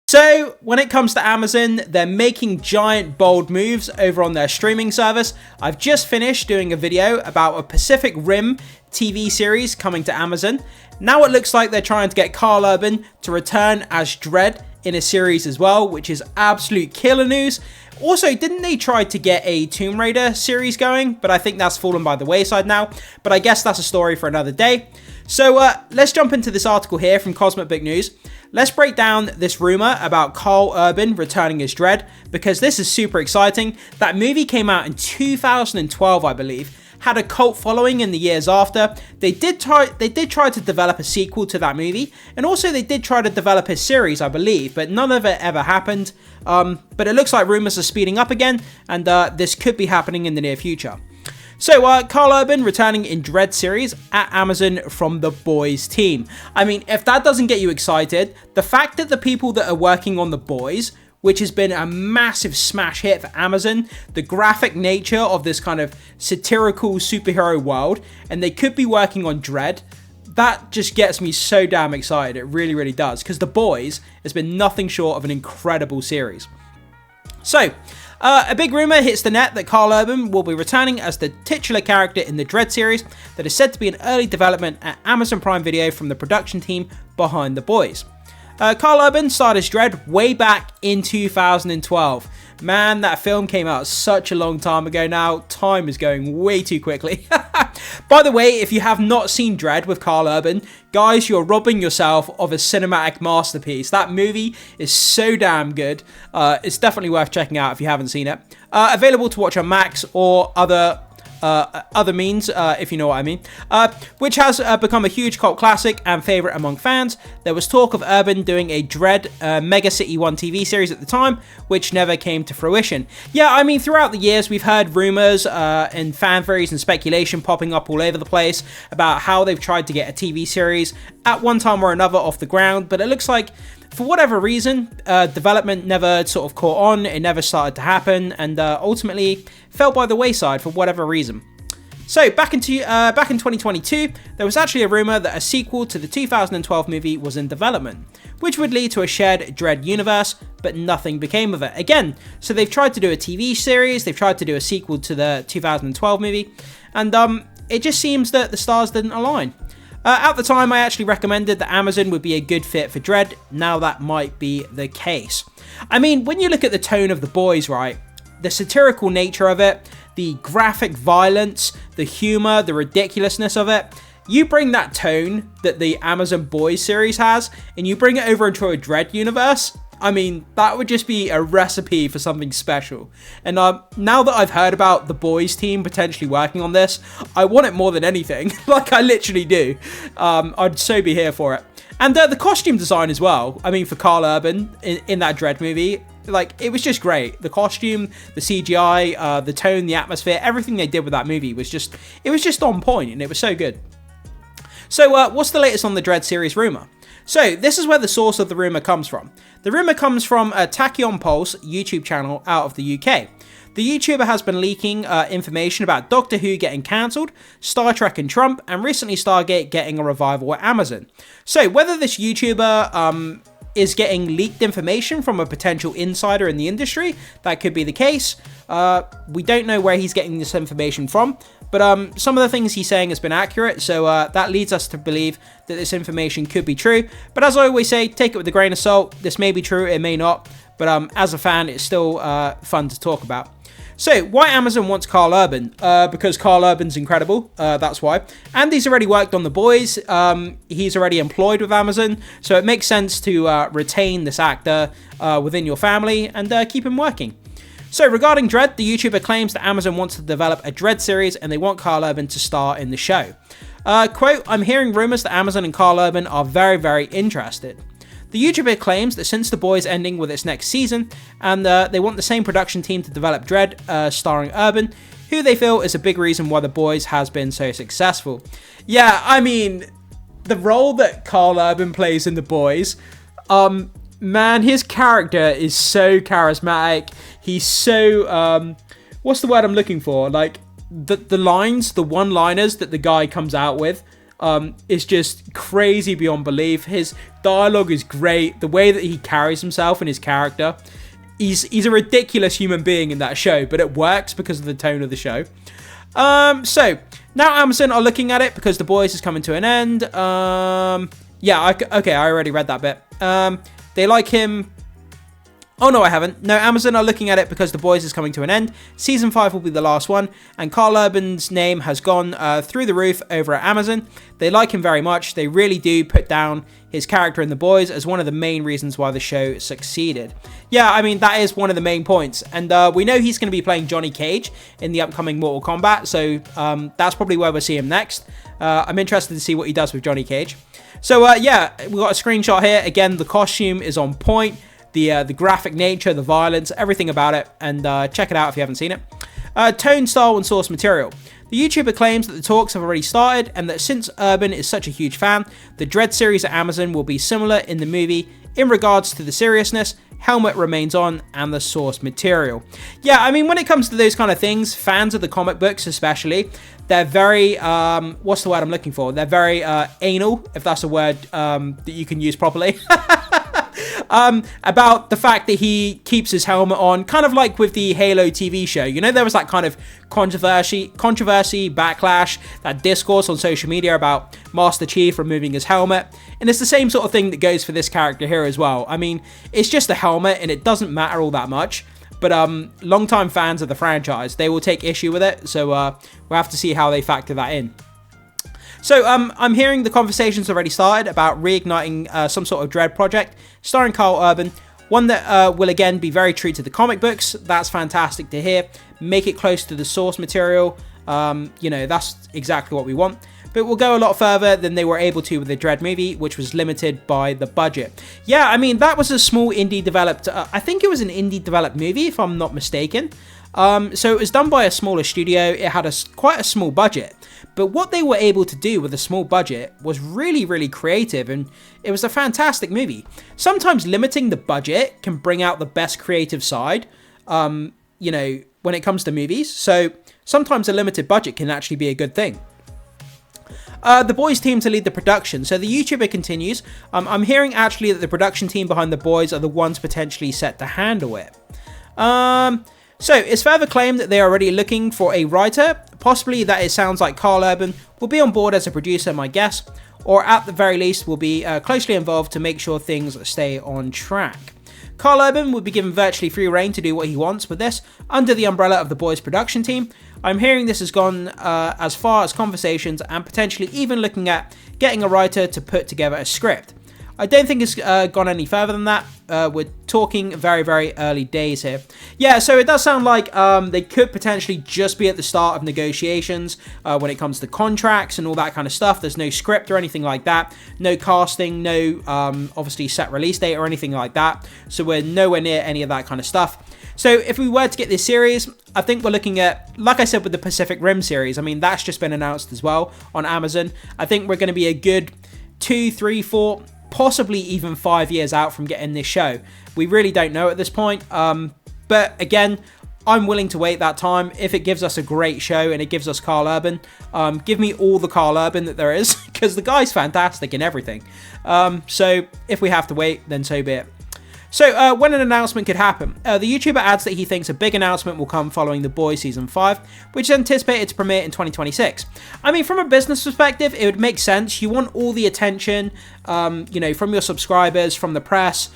So when it comes to Amazon, they're making giant bold moves over on their streaming service. I've just finished doing a video about a Pacific Rim TV series coming to Amazon. Now it looks like they're trying to get Karl Urban to return as Dredd in a series as well, which is absolute killer news. Also, didn't they try to get a Tomb Raider series going? But I think that's fallen by the wayside now. But I guess that's a story for another day. So let's jump into this article here from Cosmic Book News. Let's break down this rumor about Karl Urban returning as Dredd, because this is super exciting. That movie came out in 2012, I believe. Had a cult following in the years after. They did try to develop a sequel to that movie, and also they did try to develop a series, I believe, but none of it ever happened. But it looks like rumors are speeding up again, and this could be happening in the near future. So, Karl Urban returning in Dredd series at Amazon from The Boys team. I mean, if that doesn't get you excited, the fact that the people that are working on The Boys, which has been a massive smash hit for Amazon, the graphic nature of this kind of satirical superhero world, and they could be working on Dredd, that just gets me so damn excited. It really, really does, because The Boys has been nothing short of an incredible series. So, a big rumour hits the net that Karl Urban will be returning as the titular character in the Dredd series that is said to be in early development at Amazon Prime Video from the production team behind The Boys. Karl Urban starred as Dredd way back in 2012. Man, that film came out such a long time ago now. Time is going way too quickly. By the way, if you have not seen Dredd with Karl Urban, guys, you're robbing yourself of a cinematic masterpiece. That movie is so damn good. It's definitely worth checking out if you haven't seen it. Available to watch on Max or other means, if you know what I mean, which has become a huge cult classic and favourite among fans. There was talk of Urban doing a Dredd Mega City 1 TV series at the time, which never came to fruition. Yeah, I mean, throughout the years, we've heard rumours and fan theories and speculation popping up all over the place about how they've tried to get a TV series at one time or another off the ground, but it looks like for whatever reason, development never sort of caught on, it never started to happen, and ultimately fell by the wayside for whatever reason. So, back in 2022, there was actually a rumour that a sequel to the 2012 movie was in development, which would lead to a shared Dredd universe, but nothing became of it. Again, so they've tried to do a TV series, they've tried to do a sequel to the 2012 movie, and it just seems that the stars didn't align. At the time, I actually recommended that Amazon would be a good fit for Dredd. Now that might be the case. I mean, when you look at the tone of The Boys, right, the satirical nature of it, the graphic violence, the humour, the ridiculousness of it, you bring that tone that the Amazon Boys series has, and you bring it over into a Dredd universe, I mean, that would just be a recipe for something special. And now that I've heard about The Boys team potentially working on this, I want it more than anything. Like, I literally do. I'd so be here for it. And the costume design as well. I mean, for Karl Urban in that Dredd movie, like, it was just great. The costume, the CGI, the tone, the atmosphere, everything they did with that movie was just, it was just on point, and it was so good. So, what's the latest on the Dredd series rumour? So, this is where the source of the rumour comes from. The rumour comes from a Tachyon Pulse YouTube channel out of the UK. The YouTuber has been leaking information about Doctor Who getting cancelled, Star Trek and Trump, and recently Stargate getting a revival at Amazon. So, whether this YouTuber is getting leaked information from a potential insider in the industry, that could be the case. We don't know where he's getting this information from, but some of the things he's saying has been accurate, so that leads us to believe that this information could be true. But as I always say, take it with a grain of salt. This may be true, it may not, but as a fan, it's still fun to talk about. So, why Amazon wants Karl Urban? Because Karl Urban's incredible, that's why. And he's already worked on The Boys, he's already employed with Amazon, so it makes sense to retain this actor within your family and keep him working. So, regarding Dredd, the YouTuber claims that Amazon wants to develop a Dredd series and they want Karl Urban to star in the show. Quote, I'm hearing rumours that Amazon and Karl Urban are very, very interested. The YouTuber claims that since The Boys ending with its next season, and they want the same production team to develop Dredd, starring Urban, who they feel is a big reason why The Boys has been so successful. Yeah, I mean, the role that Karl Urban plays in The Boys, man, his character is so charismatic. He's so, what's the word I'm looking for? Like, the lines, the one-liners that the guy comes out with is just crazy beyond belief. His dialogue is great. The way that he carries himself and his character. He's a ridiculous human being in that show, but it works because of the tone of the show. So, now Amazon are looking at it because The Boys is coming to an end. Yeah, okay, I already read that bit. They like him... Oh, no, I haven't. No, Amazon are looking at it because The Boys is coming to an end. Season 5 will be the last one, and Karl Urban's name has gone through the roof over at Amazon. They like him very much. They really do put down his character in The Boys as one of the main reasons why the show succeeded. Yeah, I mean, that is one of the main points. And we know he's going to be playing Johnny Cage in the upcoming Mortal Kombat, so that's probably where we'll see him next. I'm interested to see what he does with Johnny Cage. So, yeah, we've got a screenshot here. Again, the costume is on point. The graphic nature, the violence, everything about it, and check it out if you haven't seen it. Tone, style, and source material. The YouTuber claims that the talks have already started, and that since Urban is such a huge fan, the Dredd series at Amazon will be similar in the movie in regards to the seriousness, helmet remains on, and the source material. Yeah, I mean, when it comes to those kind of things, fans of the comic books especially, they're very, what's the word I'm looking for? They're very anal, if that's a word that you can use properly. About the fact that he keeps his helmet on, kind of like with the Halo TV show. You know, there was that kind of controversy, backlash, that discourse on social media about Master Chief removing his helmet. And it's the same sort of thing that goes for this character here as well. I mean, it's just a helmet and it doesn't matter all that much. But longtime fans of the franchise, they will take issue with it. So we'll have to see how they factor that in. So, I'm hearing the conversations already started about reigniting some sort of Dredd project starring Karl Urban. One that will again be very true to the comic books. That's fantastic to hear. Make it close to the source material. You know, that's exactly what we want. But we'll go a lot further than they were able to with the Dredd movie, which was limited by the budget. Yeah, I mean, that was a small indie developed... I think it was an indie developed movie, if I'm not mistaken. So it was done by a smaller studio. It had quite a small budget. But what they were able to do with a small budget was really, really creative, and it was a fantastic movie. Sometimes limiting the budget can bring out the best creative side, you know, when it comes to movies. So sometimes a limited budget can actually be a good thing. The Boys team to lead the production. So the YouTuber continues, I'm hearing actually that the production team behind The Boys are the ones potentially set to handle it. So, it's further claimed that they are already looking for a writer, possibly that it sounds like Karl Urban will be on board as a producer, my guess, or at the very least will be closely involved to make sure things stay on track. Karl Urban will be given virtually free reign to do what he wants with this, under the umbrella of the Boys production team. I'm hearing this has gone as far as conversations and potentially even looking at getting a writer to put together a script. I don't think it's gone any further than that. We're talking very, very early days here. Yeah, so it does sound like they could potentially just be at the start of negotiations when it comes to contracts and all that kind of stuff. There's no script or anything like that. No casting, no obviously set release date or anything like that. So we're nowhere near any of that kind of stuff. So if we were to get this series, I think we're looking at, like I said with the Pacific Rim series, I mean, that's just been announced as well on Amazon. I think we're going to be a good 2, 3, 4... possibly even 5 years out from getting this show. We really don't know at this point. But again, I'm willing to wait that time. If it gives us a great show and it gives us Karl Urban, give me all the Karl Urban that there is, because the guy's fantastic in everything. So if we have to wait, then so be it. So, when an announcement could happen, the YouTuber adds that he thinks a big announcement will come following The Boys Season 5, which is anticipated to premiere in 2026. I mean, from a business perspective, it would make sense. You want all the attention, you know, from your subscribers, from the press,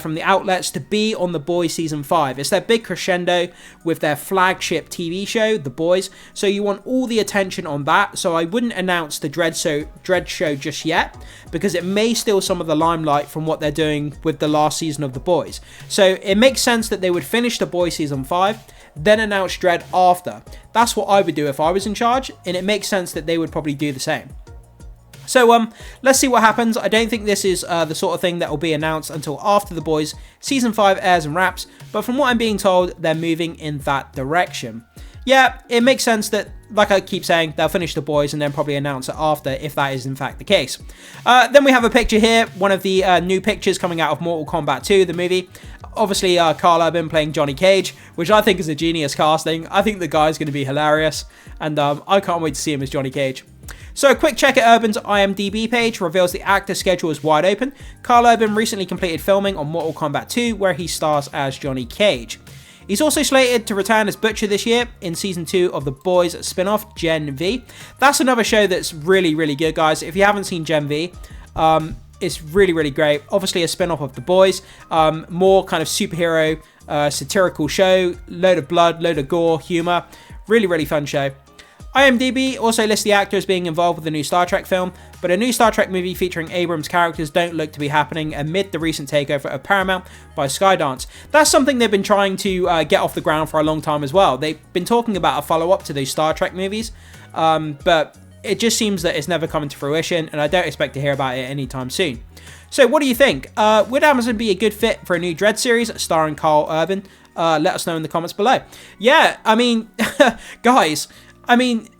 from the outlets to be on The Boys Season 5. It's their big crescendo with their flagship TV show, The Boys, so you want all the attention on that. So I wouldn't announce the Dredd show just yet, because it may steal some of the limelight from what they're doing with the last season of The Boys. So it makes sense that they would finish The Boys Season 5, then announce Dredd after. That's what I would do if I was in charge, and it makes sense that they would probably do the same. So, let's see what happens. I don't think this is the sort of thing that will be announced until after The Boys Season 5 airs and wraps, but from what I'm being told, they're moving in that direction. Yeah, it makes sense that, like I keep saying, they'll finish The Boys and then probably announce it after, if that is in fact the case. Then we have a picture here, one of the new pictures coming out of Mortal Kombat 2, the movie. Obviously, Karl Urban playing Johnny Cage, which I think is a genius casting. I think the guy's going to be hilarious, and I can't wait to see him as Johnny Cage. So a quick check at Urban's IMDb page reveals the actor's schedule is wide open. Karl Urban recently completed filming on Mortal Kombat 2, where he stars as Johnny Cage. He's also slated to return as Butcher this year in Season 2 of The Boys spin-off, Gen V. That's another show that's really, really good, guys. If you haven't seen Gen V, it's really, really great. Obviously a spin-off of The Boys, more kind of superhero, satirical show, load of blood, load of gore, humour. Really, really fun show. IMDb also lists the actor as being involved with the new Star Trek film, but a new Star Trek movie featuring Abrams' characters don't look to be happening amid the recent takeover of Paramount by Skydance. That's something they've been trying to get off the ground for a long time as well. They've been talking about a follow-up to those Star Trek movies, but it just seems that it's never coming to fruition, and I don't expect to hear about it anytime soon. So what do you think? Would Amazon be a good fit for a new Dredd series starring Karl Urban? Let us know in the comments below. Yeah, I mean, guys,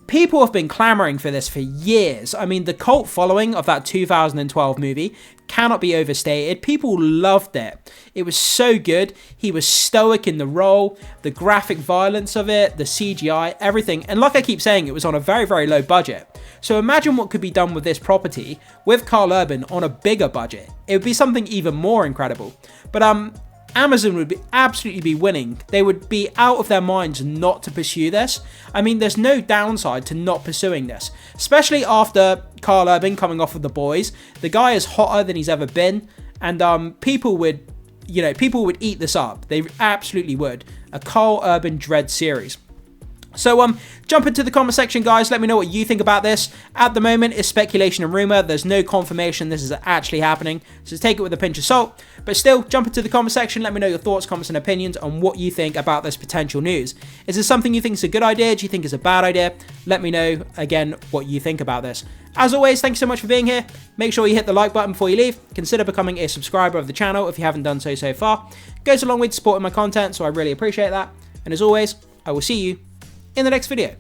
people have been clamoring for this for years. I mean, the cult following of that 2012 movie cannot be overstated. People loved it. It was so good. He was stoic in the role, the graphic violence of it, the CGI, everything. And like I keep saying, it was on a very, very low budget. So imagine what could be done with this property with Karl Urban on a bigger budget. It would be something even more incredible. But Amazon would absolutely be winning. They would be out of their minds not to pursue this. I mean, there's no downside to not pursuing this, especially after Karl Urban coming off of The Boys. The guy is hotter than he's ever been, and people would eat this up. They absolutely would. A Karl Urban Dredd series. So jump into the comment section, guys. Let me know what you think about this. At the moment, it's speculation and rumor. There's no confirmation this is actually happening, so take it with a pinch of salt. But still, jump into the comment section. Let me know your thoughts, comments, and opinions on what you think about this potential news. Is this something you think is a good idea? Do you think it's a bad idea? Let me know, again, what you think about this. As always, thanks so much for being here. Make sure you hit the like button before you leave. Consider becoming a subscriber of the channel if you haven't done so far. It goes a long way to supporting my content, so I really appreciate that. And as always, I will see you in the next video.